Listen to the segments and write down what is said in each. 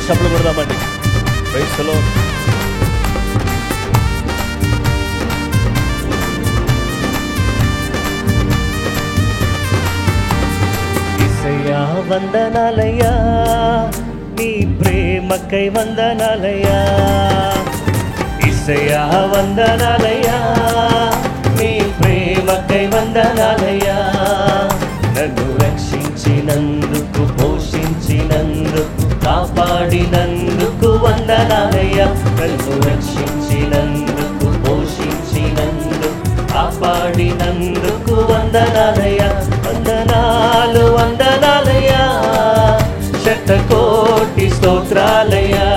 దేవునికి చప్పట్లు కొడదామండి. Praise the lord. యేసయ్యా వందనాలయ్యా, నీ ప్రేమకై వందనాలయ్యా. యేసయ్యా వందనాలయ్యా, నీ ప్రేమకై వందనాలయ్యా. నన్ను రక్షించినందుకు, పోషించినందుకు, కాపాడినందుకు వందనాలయ్యా. నన్ను రక్షించినందుకు, పోషించినందుకు, కాపాడినందుకు వందనాలయ్యా. వందనాలు వందనాలయ్యా, శతకోటి స్తోత్రాలయ్యా.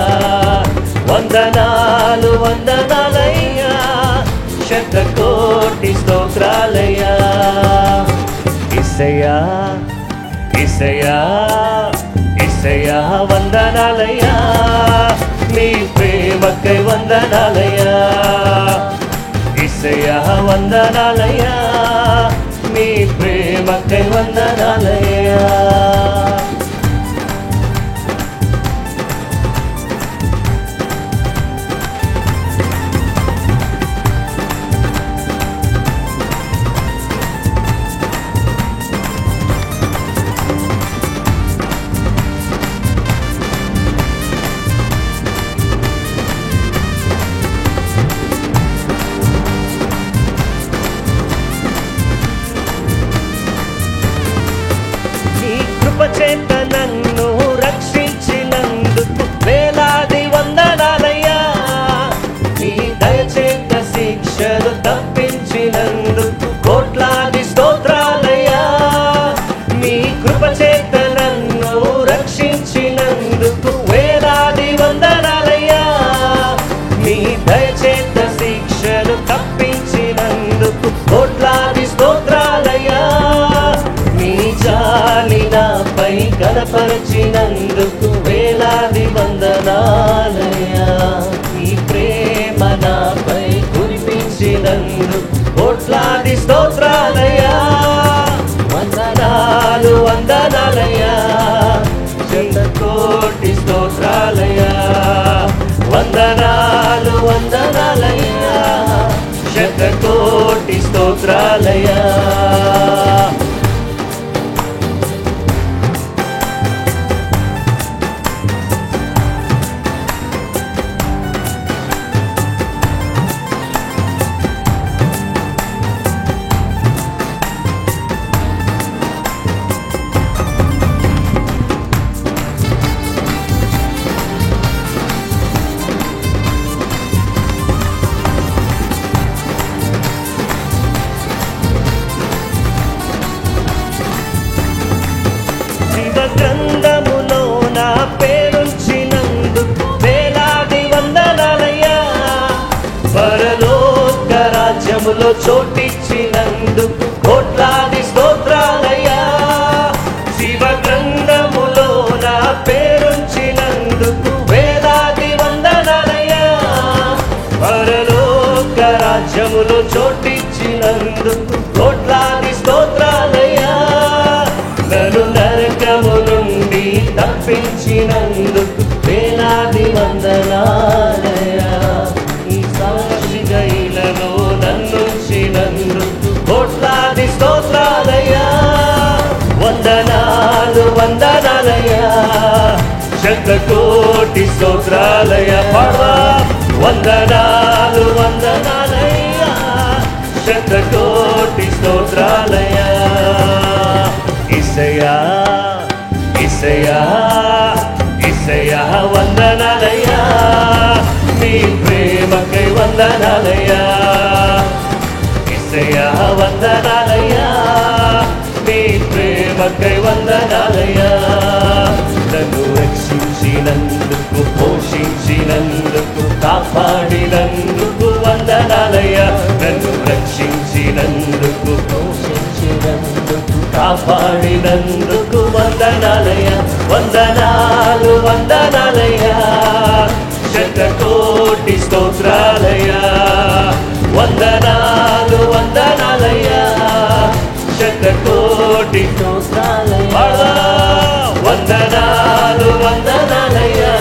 వందనాలు వందనాలయ్యా, శతకోటి స్తోత్రాలయ్యా. యేసయ్యా యేసయ్యా యేసయ్యా వందనాలయ్యా, నీ ప్రేమకై వందనాలయ్యా. యేసయ్యా వందనాలయ్యా, నీ ప్రేమకై వందనాలయ్యా. చేత నన్ను రక్షించినందుకు వేలాది వందనాలయ్యా. నీ దయచేత శిక్షలు తప్పించినందుకు కోట్లాది స్తోత్రాలయ్యా. నీ కృప చేత నన్ను రక్షించినందుకు వేలాది వందనాలయ్యా. నీ దయచేత శిక్షలు తప్పించినందుకు కోట్లాది స్తోత్రాలయ్యా. నీ జాలి నాపై కనపరిచినందుకు వేలాది వందనాలయ్యా. నీ ప్రేమ నాపై కురిపించినందుకు కోట్లాది స్తోత్రాలయ్యా. వందనాలు వందనాలయ్యా, శతకోటి స్తోత్రాలయ్యా. వందనాలు వందనాలయ్యా, శతకోటి స్తోత్రాలయ్యా. గ్రంథములో నా పేరుంచినందుకు వేలాది వందనాలయ్యా. పరలోక రాజ్యములో చోటిచ్చినందుకు కోట్లాది స్తోత్రాలయ్యా. శివ గ్రంథములో నా పేరుంచినందుకు వేలాది వందనాలయ్యా. పరలోక రాజ్యములో చోటిచ్చినందుకు కోట్లాది స్తోత్రాలయ్యా. నన్ను నరకము నుండి తప్పించినందుకు వేలాది వందనాలయ్యా. ఈ సాక్షిగా ఇలలో నన్నుంచినందుకు కోట్లాది స్తోత్రాలయ్యా. వందనాలు వందనాలయ్యా, శతకోటి స్తోత్రాలయ్యా. పాడవా. వందనాలు వందనాలయ్యా, శతకోటి స్తోత్రాలయ్యా. యేసయ్యా యేసయ్యా యేసయ్యా వందనాలయ్యా, నీ ప్రేమకై వందనాలయ్యా. యేసయ్యా వందనాలయ్యా, నీ ప్రేమకై వందనాలయ్యా. నన్ను రక్షించినందుకు, పోషించినందుకు, కాపాడినందుకు వందనాలయ్యా. నన్ను రక్షించినందుకు, పోషించినందుకు, కాపాడినందుకు వందనాలయ్యా. వందనాలు వందనాలయ్యా, శతకోటి స్తోత్రాలయ్యా. వందనాలు వందనాలయ్యా, శతకోటి స్తోత్రాలయ్యా. వందనాలు వందనాలయ్యా,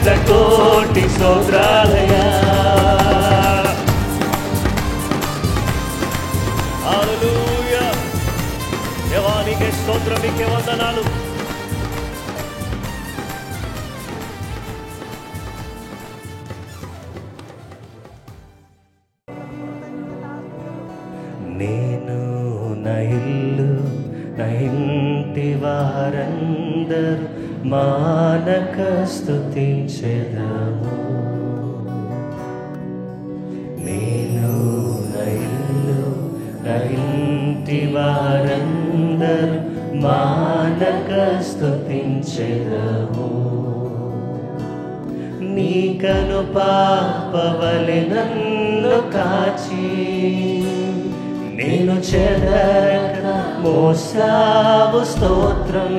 శతకోటి స్తోత్రాలయ్యా. హల్లెలూయా. దేవా నీకే స్తోత్రం, నీకే వందనాలు. నేను నా ఇల్లు నా ఇంటి వారందరూ మానక స్తుతించెదము. నేను నా ఇల్లు నా ఇంటి వారందరూ మానక స్తుతించెదము. నీ కను పాపవలె నన్ను కాచి నేను చెదరక మోసావు స్తోత్రం.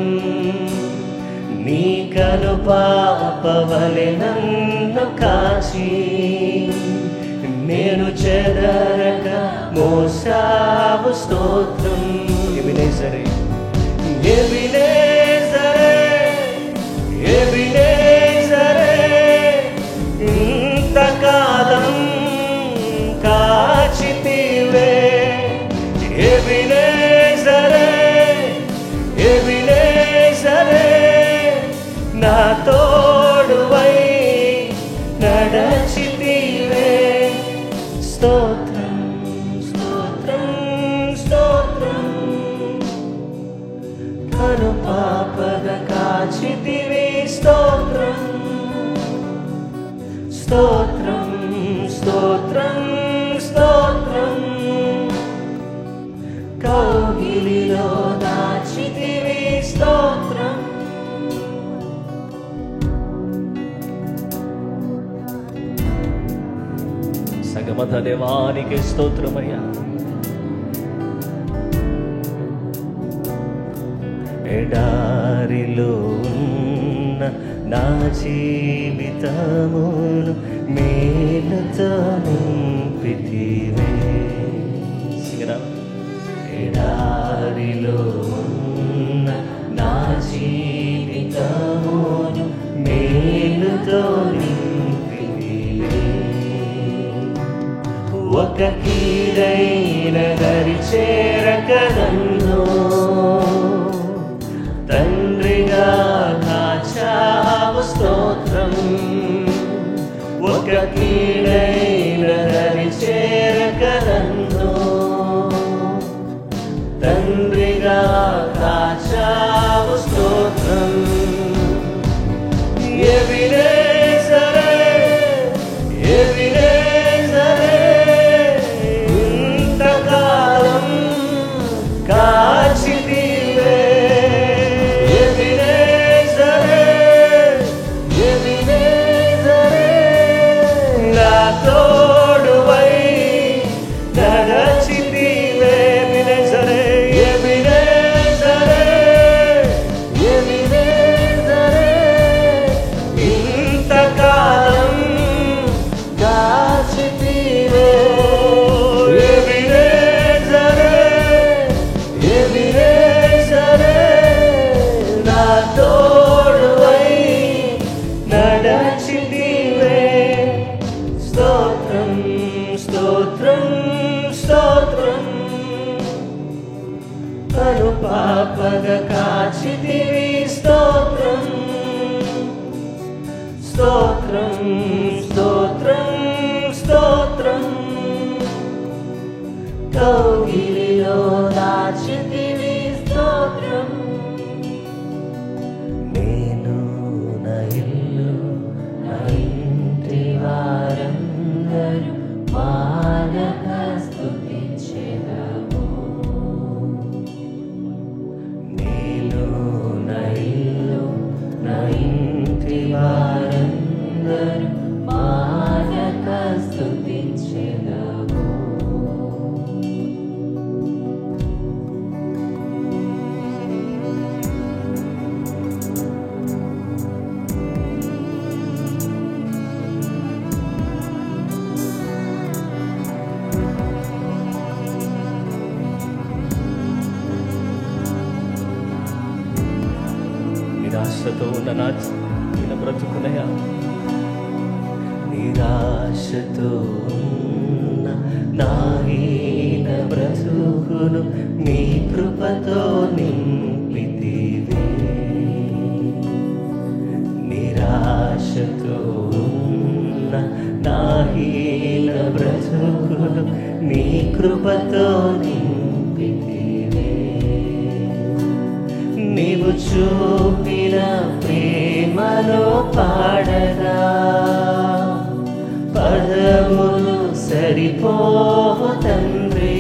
నీ కను పాపవలె నన్ను కాచి నేను చెదరక మోసావు స్తోత్రం. ఎబినేజరే ఎబినేజరే ఎబినేజరే ఇంతకాలం కాచితివే. ఎబినేజరే ఎబినేజరే నా తోడువై నడచితివే. స్తోత్రం స్తోత్రం స్తోత్రం. కను పాపగ కాచితివి. స్తోత్రం స్తోత్రం స్తోత్రం స్తోత్రం. కౌగిలిలో దాచితివి. స్తోత్రం సగమత దేవానికి స్తోత్రమయ్యా. ఎడారిలో ఉన్న నా జీవితమును మేలుతో నింపితివే. ఎడారిలో ఉన్న నా జీవితమును మేలుతో నింపితివే. ఒక కీడైన దరి చేరక నన్ను తండ్రిగా కాచావు. స్తోత్రం. ఒక కీడైన దరి చేరక నన్ను తండ్రిగా కాచావు. స్తోత్రం. ఎబినేజరే ఎబినేజరే ఇంతకాలం కాచితివే. ఎబినేజరే ఎబినేజరే నా తోడువై నడచితివే. ఎబినేజరే ఎబినేజరే ఎబినేజరే ఇంతకాలం కాచితివే. ఎబినేజరే ఎబినేజరే నా తోడువై నడచితివే. స్తోత్రం స్తోత్రం స్తోత్రం. కను పాపగ కాచితివి. స్తోత్రం స్తోత్రం స్తోత్రం స్తోత్రం. కౌగిలిలో దాచితివి. స్తోత్రం. నేను నా ఇల్లు నా ఇంటి వారందరూ మానక స్తుతించెదము. నేను నా ఇల్లు నా ఇంటి వారందరూ మానక స్తుతించెదము. నిరాశతో ఉన్న నా బ్రతుకునయా నిరాశతో ఉన్న నా హీన బ్రతుకును నీ కృపతో నింపితివే. నిరాశతో ఉన్న నా హీన బ్రతుకును నీ కృపతో నింపితివే. నీవు చూపిన ప్రేమలో పాడగా పదములు సరిపోవు తండ్రి.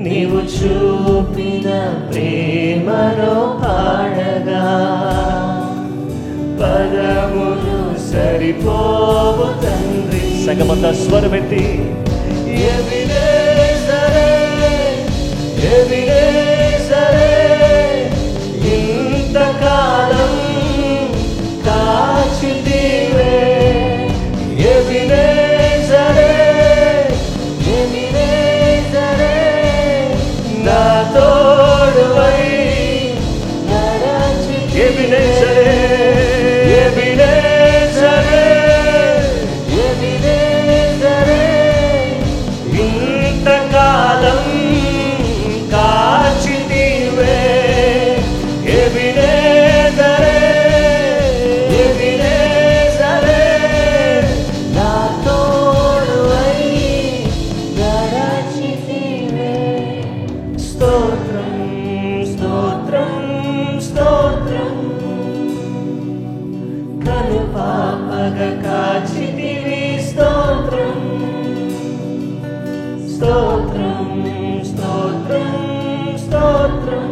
నీవు చూపిన ప్రేమలో పాడగా పదములు సరిపోవు తండ్రి. సంగమంతా స్వరమెత్తి ఎబినేజరే ఎబినేజరే ఇంతకాలం కాచితివే. ఎబినేజరే ఎబినేజరే నా తోడువై నడచితివే. ఎబినేజరే ఎబినేజరే ఎబినేజరే ఇంతకాలం కాచితివే. ఎబినేజరే ఎబినేజరే నా తోడువై నడచితివే. స్తోత్రం స్తోత్రం స్తోత్రం కనుపాపగ కాచితివి. స్తోత్రం స్తోత్రం స్తోత్రం స్తోత్రం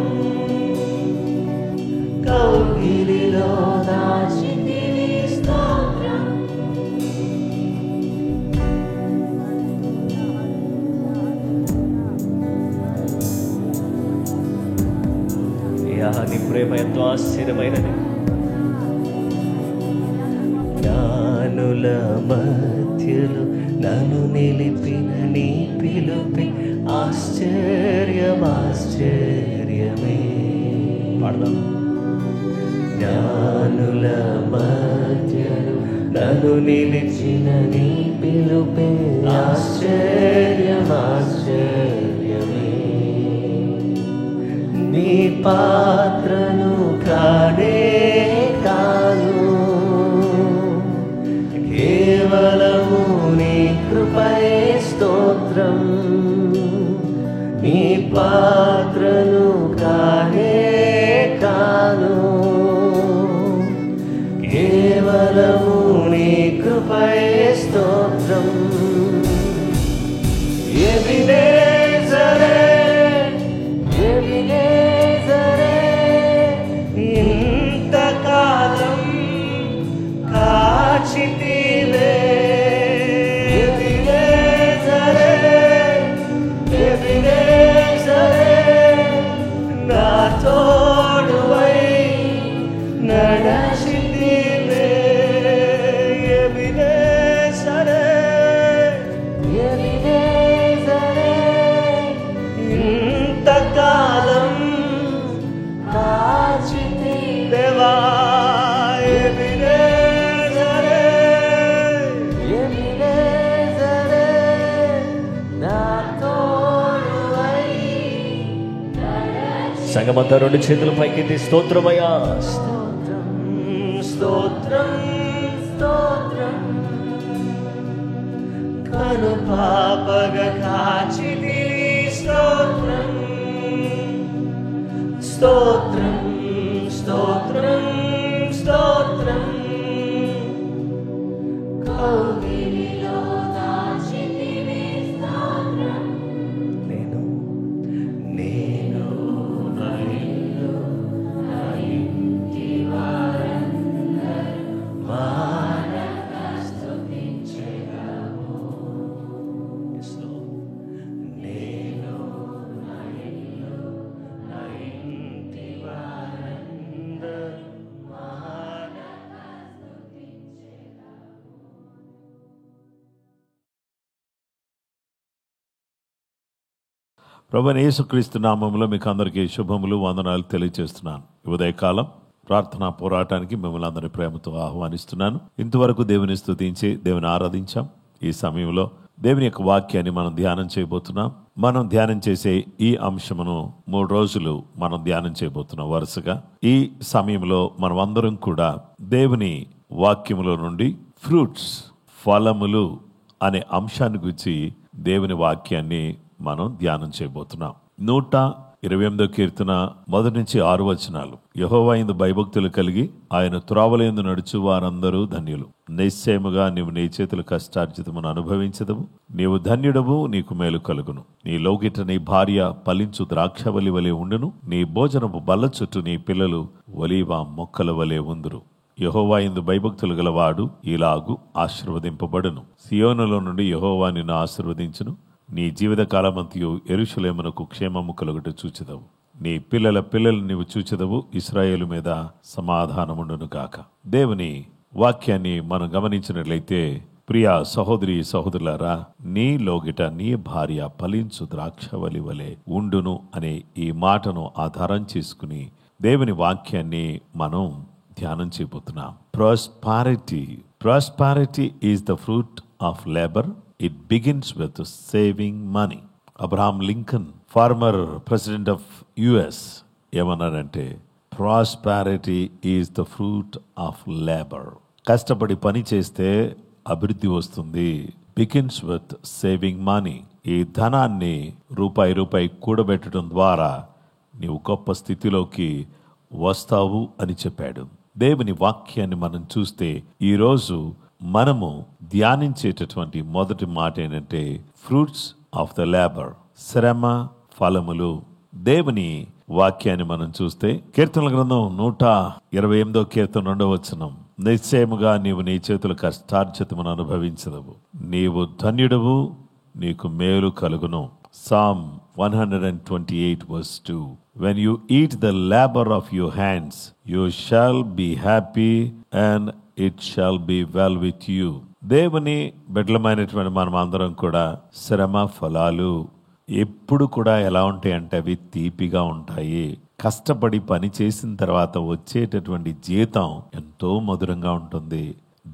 కౌగిలిలో దాచితివి. స్తోత్రం నీ ప్రేమ ఎంతో ఆశ్చర్యమైనది. జ్ఞానుల మధ్యలో నన్ను నిలిపిన నీ పిలుపే ఆశ్చర్యం ఆశ్చర్యమే. పాడదాం. జ్ఞానుల మధ్యలో నన్ను నిలిచిన నీ పిలుపే ఆశ్చర్యం ఆశ్చర్యమే. నీ పాత్రను కానే కాను, కేవలము నీ కృపయే. స్తోత్రం. నీ పాత్రను కానే కాను, కేవలము నీ కృపయే. స్తోత్రం. ఎబినేజరే ఎబినేజరే ఇంతకాలం కాచితివే. ఎబినేజరే ఎబినేజరే నా తోడువై నడచితివే. ఎబినేజరే ఎబినేజరే ఇంతకాలం కాచితివే. దేవా ఎబినేజరే ఎబినేజరే నా తోడువై నడచితివే. సంగమంతా రెండు చేతులు పైకెత్తి స్తోత్రమయ్యా. స్తోత్రం స్తోత్రం స్తోత్రం కనుపాపగ కాచితివి. స్తోత్రం స్తోత్రం స్తోత్రం స్తోత్రం కౌగిలిలో దాచితివి. స్తోత్రం. నేను నేను నా ఇల్లు నా ఇంటి వారందరూ మానక స్తుతించెదము. నేను నా ఇల్లు నా ఇంటి వారందరూ మానక స్తుతించెదము. ప్రభువైన యేసుక్రీస్తు నామములో మీకు అందరికీ శుభములు వందనాలు తెలియజేస్తున్నాను. ఉదయకాలం ప్రార్థనా పోరాటానికి మిమ్మల్ని అందరి ప్రేమతో ఆహ్వానిస్తున్నాను. ఇంతవరకు దేవుని స్తుతించి దేవుని ఆరాధించాం. ఈ సమయంలో దేవుని యొక్క వాక్యాన్ని మనం ధ్యానం చేయబోతున్నాం. మనం ధ్యానం చేసే ఈ అంశమును 3 రోజులు మనం ధ్యానం చేయబోతున్నాం వరుసగా. ఈ సమయంలో మనం అందరం కూడా దేవుని వాక్యములో నుండి ఫ్రూట్స్, ఫలములు అనే అంశాన్ని గురించి దేవుని వాక్యాన్ని మనం ధ్యానం చేయబోతున్నాం. 128వ కీర్తన 1-6 యెహోవా యందు భయభక్తులు కలిగి ఆయన త్రోవలయందు నడుచు వారందరూ ధన్యులు. నిశ్చయముగా నీవు నీ చేతుల కష్టార్జితమును అనుభవించదవు. నీవు ధన్యుడవు, నీకు మేలు కలుగును. నీ లోగిట నీ భార్య ఫలించు ద్రాక్షవల్లి వలె ఉండును. నీ భోజనపు బల్ల చుట్టూ నీ పిల్లలు ఒలీవ మొక్కల వలె ఉందురు. యెహోవా యందు భయభక్తులు గలవాడు ఇలాగు ఆశీర్వదింపబడును. సియోనులో నుండి యెహోవా నిన్ను ఆశీర్వదించును. నీ జీవిత కాలమంతయు యెరూషలేమునకు క్షేమము కలుగుట చూచెదవు. నీ పిల్లల పిల్లలు నీవు చూచెదవు. ఇశ్రాయేలు మీద సమాధానముండును గాక. దేవుని వాక్యాన్ని మనం గమనించినట్లయితే, ప్రియ సహోదరి సహోదరులారా, నీ లోగిట నీ భార్య ఫలించు ద్రాక్షవల్లి వలె ఉండును అనే ఈ మాటను ఆధారం చేసుకుని దేవుని వాక్యాన్ని మనం ధ్యానం చేయబోతున్నాం. Prosperity is the fruit of labour. It begins with saving money. Abraham Lincoln, former president of US, ఏమన్నారంటే, prosperity is the fruit of labour. కష్టపడి పని చేస్తే అభివృద్ధి వస్తుంది. Begins with saving money. ఈ ధనాన్ని రూపాయి కూడబెట్టడం ద్వారా నీవు గొప్ప స్థితిలోకి వస్తావు అని చెప్పాడు. దేవుని వాక్యాన్ని మనం చూస్తే ఈరోజు మనము ధ్యానించేటటువంటి మొదటి మాట ఏంటంటే, ఫ్రూట్స్ ఆఫ్ ద లేబర్, శ్రమ ఫలములు. దేవుని వాక్యాన్ని మనం చూస్తే కీర్తనల గ్రంథం 128వ కీర్తన 2వ నిశ్చయముగా నీవు నీ చేతుల కష్టార్జితమును అనుభవించదవు. నీవు ధన్యుడవు, నీకు మేలు కలుగును. Psalm 128:2. When you eat the labor of your hands, you shall be happy and it shall be well with you. దేవుని బిడ్డలమైనటువంటి మనం అందరం కూడా శ్రమ ఫలాలు ఎప్పుడు కూడా ఎలా ఉంటాయి అంటే అవి తీపిగా ఉంటాయి. కష్టపడి పని చేసిన తర్వాత వచ్చేటటువంటి జీతం ఎంతో మధురంగా ఉంటుంది.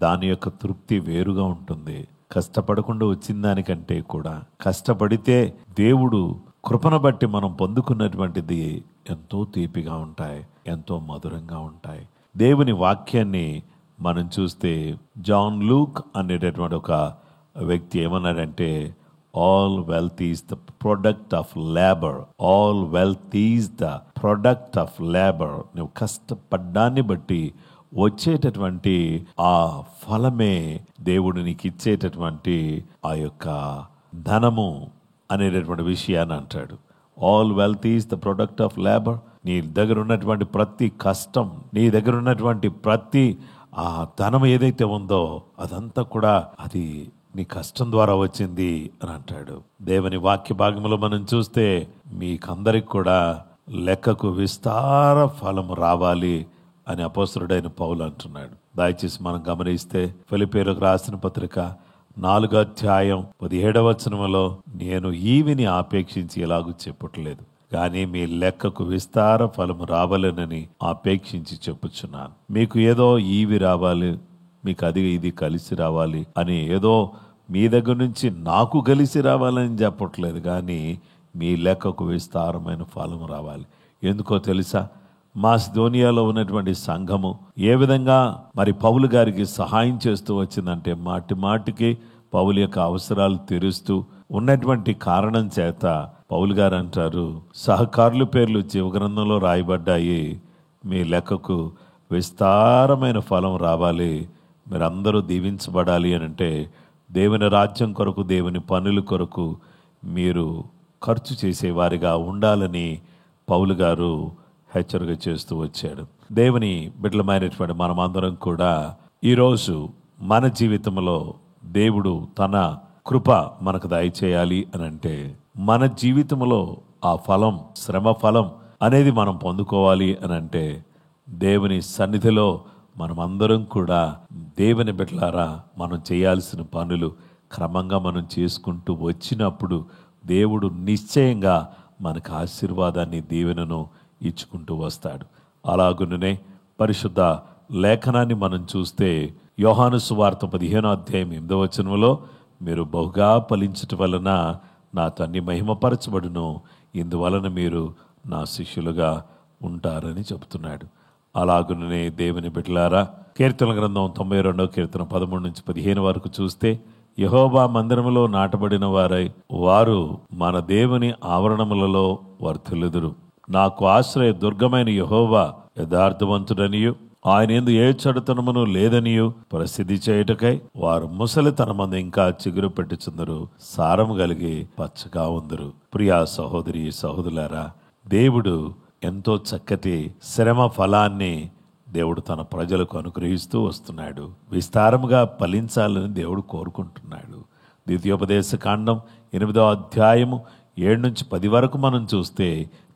దాని యొక్క తృప్తి వేరుగా ఉంటుంది. కష్టపడకుండా వచ్చిన దానికంటే కూడా కష్టపడితే దేవుడు కృపను బట్టి మనం పొందుకున్నటువంటిది ఎంతో తీపిగా ఉంటాయి, ఎంతో మధురంగా ఉంటాయి. దేవుని వాక్యాన్ని మనం చూస్తే జాన్ లూక్ అనేటటువంటి ఒక వ్యక్తి ఏమన్నాడంటే, all wealth is the product of labour. All wealth is the product of labour. నువ్వు కష్టపడ్డాన్ని బట్టి వచ్చేటటువంటి ఆ ఫలమే దేవుడు నీకు ఇచ్చేటటువంటి ఆ యొక్క ధనము అనేటటువంటి విషయాన్ని అంటాడు. All wealth is the product of labour. నీ దగ్గర ఉన్నటువంటి ప్రతి కష్టం, నీ దగ్గర ఉన్నటువంటి ప్రతి ఆ ధనం ఏదైతే ఉందో అదంతా కూడా అది నీ కష్టం ద్వారా వచ్చింది అని అంటాడు. దేవుని వాక్య భాగంలో మనం చూస్తే మీకందరికి కూడా లెక్కకు విస్తార ఫలము రావాలి అని అపోస్తలుడైన పౌలు అంటున్నాడు. దయచేసి మనం గమనిస్తే ఫిలిప్పీయులకు రాసిన పత్రిక 4వ అధ్యాయం 17వ వచనములో, నేను ఈవిని ఆపేక్షించి ఎలాగూ చెప్పట్లేదు, కానీ మీ లెక్కకు విస్తార ఫలము రావాలనని ఆపేక్షించి చెప్పుచున్నాను. మీకు ఏదో ఈవి రావాలి, మీకు అది ఇది కలిసి రావాలి అని ఏదో మీ దగ్గర నుంచి నాకు కలిసి రావాలని చెప్పట్లేదు, కానీ మీ లెక్కకు విస్తారమైన ఫలము రావాలి. ఎందుకో తెలుసా? మాసిదోనియాలో ఉన్నటువంటి సంఘము ఏ విధంగా మరి పౌలు గారికి సహాయం చేస్తూ వచ్చిందంటే, మాటి మాటికి పౌలు యొక్క అవసరాలు తీరుస్తూ ఉన్నటువంటి కారణం చేత పౌలు గారు అంటారు, సహకారుల పేర్లు జీవగ్రంథంలో రాయబడ్డాయి, మీ లెక్కకు విస్తారమైన ఫలం రావాలి, మీరందరూ దీవించబడాలి అని అంటే, దేవుని రాజ్యం కొరకు, దేవుని పనుల కొరకు మీరు ఖర్చు చేసేవారిగా ఉండాలని పౌలు గారు హెచ్చరిక చేస్తూ వచ్చాడు. దేవుని బిడ్డలమైనటువంటి మనమందరం కూడా ఈరోజు మన జీవితంలో దేవుడు తన కృప మనకు దయచేయాలి అని అంటే, మన జీవితంలో ఆ ఫలం, శ్రమ ఫలం అనేది మనం పొందుకోవాలి అని అంటే, దేవుని సన్నిధిలో మనమందరం కూడా దేవుని బిడ్డలారా మనం చేయాల్సిన పనులు క్రమంగా మనం చేసుకుంటూ వచ్చినప్పుడు దేవుడు నిశ్చయంగా మనకు ఆశీర్వాదాన్ని, దీవెనను ఇచ్చుకుంటూ వస్తాడు. అలాగుననే పరిశుద్ధ లేఖనాన్ని మనం చూస్తే యోహాను సువార్త 15:8 మీరు బహుగా ఫలించటం వలన నా తండ్రి మహిమపరచబడును, ఇందువలన మీరు నా శిష్యులుగా ఉంటారని చెబుతున్నాడు. అలాగునే దేవుని బిడ్డలారా, కీర్తనల గ్రంథం 92వ కీర్తన 13-15 వరకు చూస్తే యెహోవా మందిరములో నాటబడిన వారు మన దేవుని ఆవరణములలో వర్ధిల్లుదురు. నాకు ఆశ్రయ దుర్గమైన యెహోవా యథార్థవంతుడనియు ఆయన యందు ఏ చెడుతనమును లేదనియు ప్రసిద్ధి చేయుటకై వారు ముసలితనమందు ఇంకా చిగురు పెట్టుచుందరు, సారము కలిగి పచ్చగా ఉందరు. ప్రియా సహోదరి సహోదరులారా, దేవుడు ఎంతో చక్కటి శ్రమ ఫలాన్ని దేవుడు తన ప్రజలకు అనుగ్రహిస్తూ వస్తున్నాడు. విస్తారముగా ఫలించాలని దేవుడు కోరుకుంటున్నాడు. ద్వితీయోపదేశ కాండం 8వ అధ్యాయము 7-10 వరకు మనం చూస్తే,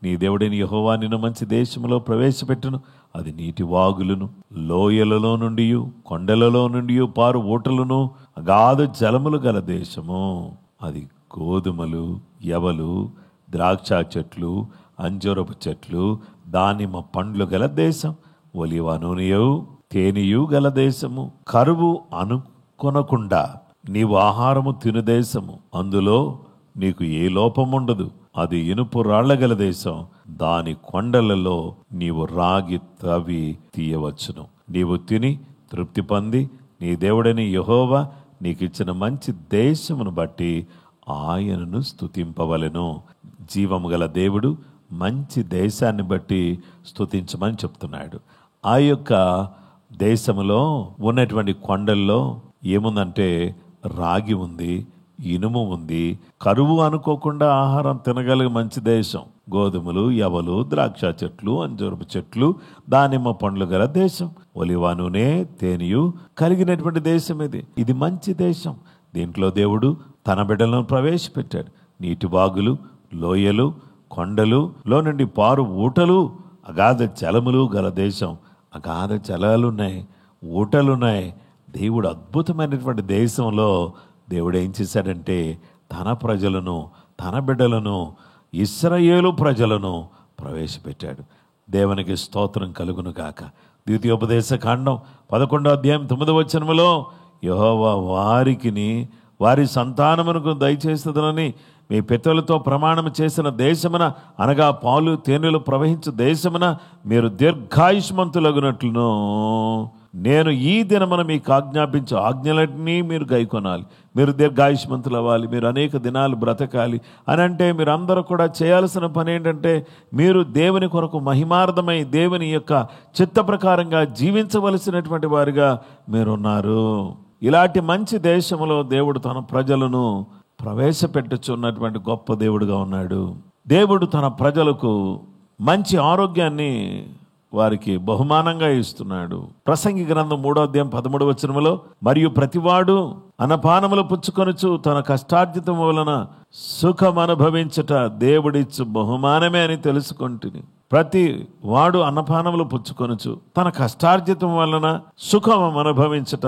నీ దేవుడిని యెహోవా నిన్ను మంచి దేశంలో ప్రవేశపెట్టును, అది నీటి వాగులను, లోయలలో నుండి, కొండలలో నుండి పారు ఊటలను, అగాధ జలములు గల దేశము. అది గోధుమలు, యవలు, ద్రాక్ష చెట్లు, అంజూరపు చెట్లు, దానిమ్మ పండ్లు గల దేశం, ఒలివ నూనెయు తేనెయు గల దేశము, కరువు అనుకొనకుండా నీవు ఆహారము తిను దేశము, అందులో నీకు ఏ లోపముండదు. అది ఇనుపు రాళ్ల గల దేశం, దాని కొండలలో నీవు రాగి తవ్వి తీయవచ్చును. నీవు తిని తృప్తి పొంది నీ దేవుడని యెహోవా నీకిచ్చిన మంచి దేశమును బట్టి ఆయనను స్తుతింపవలెను. జీవము గల దేవుడు మంచి దేశాన్ని బట్టి స్తుతించమని చెప్తున్నాడు. ఆ యొక్క దేశంలో ఉన్నటువంటి కొండల్లో ఏముందంటే రాగి ఉంది, ఇనుము ఉంది. కరువు అనుకోకుండా ఆహారం తినగలిగే మంచి దేశం. గోధుమలు, యవలు, ద్రాక్ష చెట్లు, అంజూరపు చెట్లు, దానిమ్మ పండ్లు గల దేశం, ఒలివ నూనె తేనెయు కలిగినటువంటి దేశం ఇది మంచి దేశం. దీంట్లో దేవుడు తన బిడ్డలను ప్రవేశపెట్టాడు. నీటి వాగులు, లోయలు, కొండలు లో నుండి పారు ఊటలు, అగాధ జలములు గల దేశం. అగాధ జలాలున్నాయి, ఊటలున్నాయి. దేవుడు అద్భుతమైనటువంటి దేశంలో దేవుడు ఏం చేశాడంటే తన ప్రజలను, తన బిడ్డలను, ఇశ్రాయేలు ప్రజలను ప్రవేశపెట్టాడు. దేవునికి స్తోత్రం కలుగును గాక. ద్వితీయోపదేశ కాండం 11వ అధ్యాయం 9వ యెహోవా వారి సంతానమునకు దయచేస్తుందని మీ పితరులతో ప్రమాణం చేసిన దేశమున, అనగా పాలు తేనెలు ప్రవహించు దేశమున మీరు దీర్ఘాయుష్మంతులగునట్లును నేను ఈ దినమున మీకు ఆజ్ఞాపించు ఆజ్ఞలన్నీ మీరు గైకొనాలి. మీరు దీర్ఘాయుష్మంతులు అవ్వాలి, మీరు అనేక దినాలు బ్రతకాలి అని అంటే మీరు అందరూ కూడా చేయాల్సిన పని ఏంటంటే మీరు దేవుని కొరకు మహిమార్థమై దేవుని యొక్క చిత్త ప్రకారంగా జీవించవలసినటువంటి వారిగా మీరున్నారు. ఇలాంటి మంచి దేశంలో దేవుడు తన ప్రజలను ప్రవేశపెట్టుచున్నటువంటి గొప్ప దేవుడుగా ఉన్నాడు. దేవుడు తన ప్రజలకు మంచి ఆరోగ్యాన్ని వారికి బహుమానంగా ఇస్తున్నాడు. ప్రసంగి గ్రంథం 3వ అధ్యాయం 13వ మరియు ప్రతివాడు అన్నపానములు పుచ్చుకొనుచు తన కష్టార్జితం వలన సుఖం అనుభవించుట దేవుడిచ్చు బహుమానమే అని తెలుసుకొంటిని. ప్రతి వాడు అన్నపానములు పుచ్చుకొనుచు తన కష్టార్జితం వలన సుఖం అనుభవించుట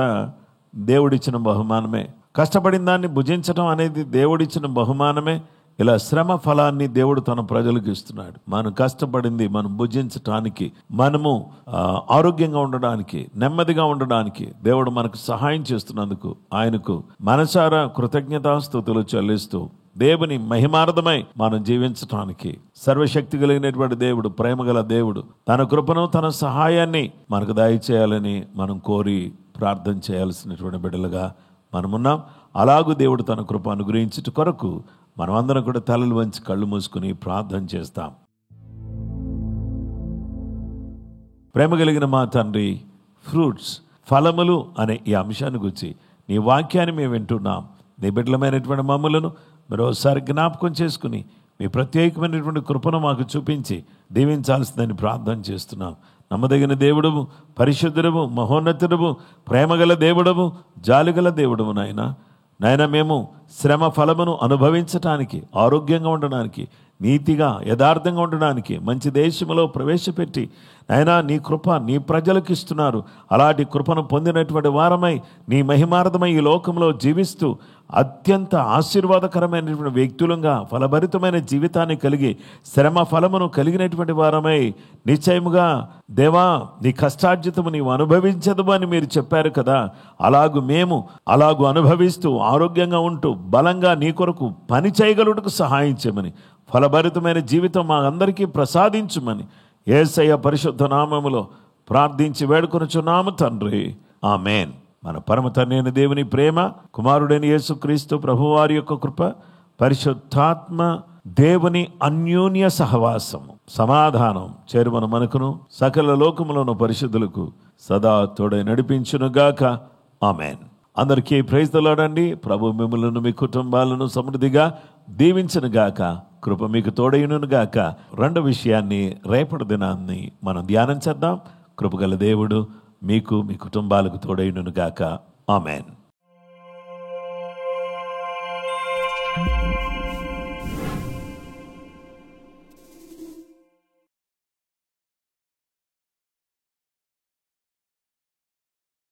దేవుడిచ్చిన బహుమానమే. కష్టపడిన దాన్ని భుజించడం అనేది దేవుడిచ్చిన బహుమానమే. ఇలా శ్రమ ఫలాన్ని దేవుడు తన ప్రజలకు ఇస్తున్నాడు. మనం కష్టపడింది మనం భుజించటానికి, మనము ఆరోగ్యంగా ఉండడానికి, నెమ్మదిగా ఉండడానికి దేవుడు మనకు సహాయం చేస్తున్నందుకు ఆయనకు మనసారా కృతజ్ఞతాస్తుతులు చెల్లిస్తూ దేవుని మహిమార్థమై మనం జీవించటానికి సర్వశక్తి కలిగినటువంటి దేవుడు, ప్రేమగల దేవుడు తన కృపను తన సహాయాన్ని మనకు దయచేయాలని మనం కోరి ప్రార్థన చేయాల్సినటువంటి బిడ్డలుగా మనమున్నాం. అలాగూ దేవుడు తన కృప అనుగ్రహించుట కొరకు మనమందరం కూడా తలలు వంచి కళ్ళు మూసుకుని ప్రార్థన చేస్తాం. ప్రేమ కలిగిన మా తండ్రి, ఫ్రూట్స్ ఫలములు అనే ఈ అంశాన్ని గురించి నీ వాక్యాన్ని మేము వింటున్నాం. నీ బిడ్డలమైనటువంటి మమ్ములను మరోసారి జ్ఞాపకం చేసుకుని మీ ప్రత్యేకమైనటువంటి కృపను మాకు చూపించి దీవించాల్సిందని ప్రార్థన చేస్తున్నాం. నమ్మదగిన దేవుడవు, పరిశుద్ధుడవు, మహోన్నతుడవు, ప్రేమగల దేవుడవు, జాలిగల దేవుడవు నాయన. మేము శ్రమ ఫలమును అనుభవించటానికి, ఆరోగ్యంగా ఉండడానికి, నీతిగా యథార్థంగా ఉండడానికి మంచి దేశంలో ప్రవేశపెట్టి నాయనా నీ కృప నీ ప్రజలకు ఇస్తున్నారు. అలాంటి కృపను పొందినటువంటి వారమై నీ మహిమార్థమై ఈ లోకంలో జీవిస్తూ అత్యంత ఆశీర్వాదకరమైనటువంటి వ్యక్తులంగా ఫలభరితమైన జీవితాన్ని కలిగి శ్రమ ఫలమును కలిగినటువంటి వారమై నిశ్చయముగా దేవా నీ కష్టార్జితము నీవు అనుభవించదు అని మీరు చెప్పారు కదా, అలాగు అనుభవిస్తూ ఆరోగ్యంగా ఉంటూ బలంగా నీ కొరకు పని చేయగలుగుటకు సహాయం చేయమని, ఫలభరితమైన జీవితం మా అందరికీ ప్రసాదించుమని యేసయ్య పరిశుద్ధ నామములో ప్రార్థించి వేడుకొనుచున్నాము తండ్రి, ఆమేన్. మన పరమ తండ్రి అయిన దేవుని ప్రేమ, కుమారుడైన యేసుక్రీస్తు ప్రభువారి యొక్క కృప, పరిశుద్ధాత్మ దేవుని అన్యోన్య సహవాసము సమాధానం చేరువన మనకును సకల లోకములోను పరిశుద్ధులకు సదా తోడై నడిపించునుగాక, ఆమేన్. అందరికీ ప్రైజ్ ది లార్డ్ అండి. ప్రభు మిమ్మలను మీ కుటుంబాలను సమృద్ధిగా దీవించునుగాక, కృప మీకు తోడైనుగాక. రెండో విషయాన్ని రేపటి దినాన్ని మనం ధ్యానం చేద్దాం. కృపగల దేవుడు మీకు మీ కుటుంబాలకు తోడైనుగాక, ఆమేన్.